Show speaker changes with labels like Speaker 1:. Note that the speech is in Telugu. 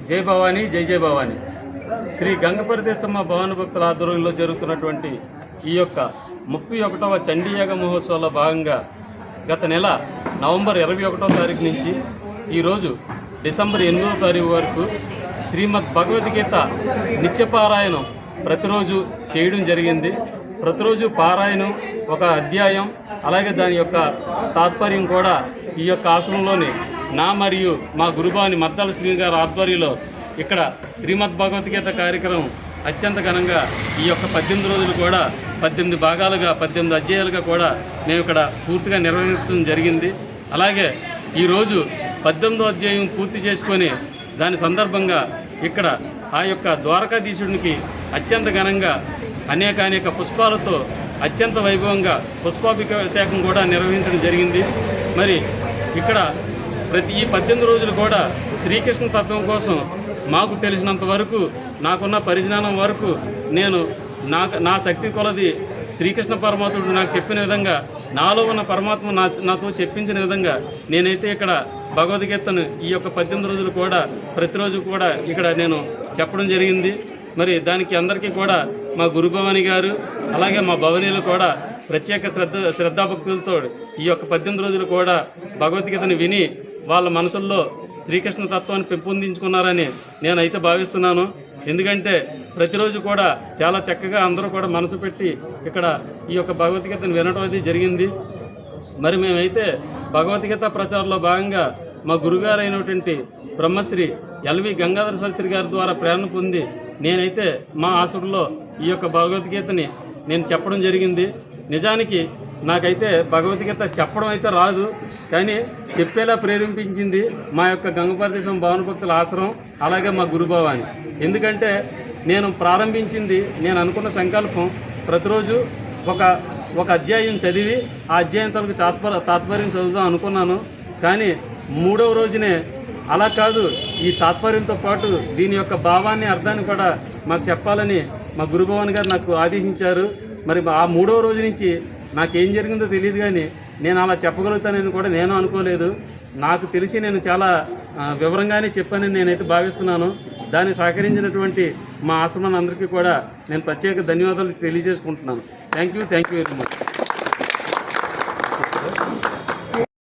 Speaker 1: జై భవానీ, జై జై భవానీ. శ్రీ గంగపరదేశమ్మ భవాని భక్తుల ఆధ్వర్యంలో జరుగుతున్నటువంటి ఈ యొక్క 31వ చండీయాగ మహోత్సవాల భాగంగా గత నెల నవంబర్ 21వ తారీఖు నుంచి ఈరోజు డిసెంబర్ 8వ తారీఖు వరకు శ్రీమద్ భగవద్గీత నిత్యపారాయణం ప్రతిరోజు చేయడం జరిగింది. ప్రతిరోజు పారాయణం ఒక అధ్యాయం, అలాగే దాని యొక్క తాత్పర్యం కూడా ఈ యొక్క ఆశ్రమంలోని నా మరియు మా గురుభాని మద్దాల శ్రీ గారి ఆధ్వర్యంలో ఇక్కడ శ్రీమద్ భగవద్గీత కార్యక్రమం అత్యంత ఘనంగా ఈ యొక్క 18 రోజులు కూడా 18 భాగాలుగా 18 అధ్యాయాలుగా కూడా మేము ఇక్కడ పూర్తిగా నిర్వహించడం జరిగింది. అలాగే ఈరోజు 18వ అధ్యాయం పూర్తి చేసుకొని దాని సందర్భంగా ఇక్కడ ఆ యొక్క ద్వారకాధీశుడికి అత్యంత ఘనంగా అనేక పుష్పాలతో అత్యంత వైభవంగా పుష్పాభిషేకం కూడా నిర్వహించడం జరిగింది. మరి ఇక్కడ ప్రతి ఈ 18 రోజులు కూడా శ్రీకృష్ణ తత్వం కోసం మాకు తెలిసినంత వరకు, నాకున్న పరిజ్ఞానం వరకు నేను నా శక్తి కొలది శ్రీకృష్ణ పరమాత్ముడు నాకు చెప్పిన విధంగా, నాలో ఉన్న పరమాత్మ నాతో చెప్పించిన విధంగా నేనైతే ఇక్కడ భగవద్గీతను ఈ యొక్క 18 రోజులు కూడా ప్రతిరోజు కూడా ఇక్కడ నేను చెప్పడం జరిగింది. మరి దానికి అందరికీ కూడా మా గురుభవాని గారు అలాగే మా భవనీయులు కూడా ప్రత్యేక శ్రద్ధాభక్తులతో ఈ యొక్క 18 రోజులు కూడా భగవద్గీతను విని వాళ్ళ మనసుల్లో శ్రీకృష్ణ తత్వాన్ని పెంపొందించుకున్నారని నేనైతే భావిస్తున్నాను. ఎందుకంటే ప్రతిరోజు కూడా చాలా చక్కగా అందరూ కూడా మనసు పెట్టి ఇక్కడ ఈ యొక్క భగవద్గీతను వినడం అది జరిగింది. మరి మేమైతే భగవద్గీత ప్రచారంలో భాగంగా మా గురుగారు అయినటువంటి బ్రహ్మశ్రీ ఎల్వి గంగాధర శాస్త్రి గారి ద్వారా ప్రేరణ పొంది నేనైతే మా ఆశ్రమంలో ఈ యొక్క భగవద్గీతని నేను చెప్పడం జరిగింది. నిజానికి నాకైతే భగవద్గీత చెప్పడం అయితే రాదు, కానీ చెప్పేలా ప్రేరేపించింది మా యొక్క గంగపరదేశం భవాని భక్తుల ఆశ్రమం, అలాగే మా గురుభవాని. ఎందుకంటే నేను ప్రారంభించింది, నేను అనుకున్న సంకల్పం ప్రతిరోజు ఒక అధ్యాయం చదివి ఆ అధ్యాయం తలకు తాత్పర్యం చదువుదాం అనుకున్నాను. కానీ 3వ రోజునే అలా కాదు, ఈ తాత్పర్యంతో పాటు దీని యొక్క భావాన్ని అర్థాన్ని కూడా మాకు చెప్పాలని మా గురుభవాని గారు నాకు ఆదేశించారు. మరి ఆ 3వ రోజు నుంచి నాకేం జరిగిందో తెలియదు, కానీ నేను అలా చెప్పగలుగుతానని కూడా నేను అనుకోలేదు. నాకు తెలిసి నేను చాలా వివరంగానే చెప్పానని నేనైతే భావిస్తున్నాను. దాన్ని సహకరించినటువంటి మా ఆశ్రమాన్ని అందరికీ కూడా నేను ప్రత్యేక ధన్యవాదాలు తెలియజేసుకుంటున్నాను. Thank you very much.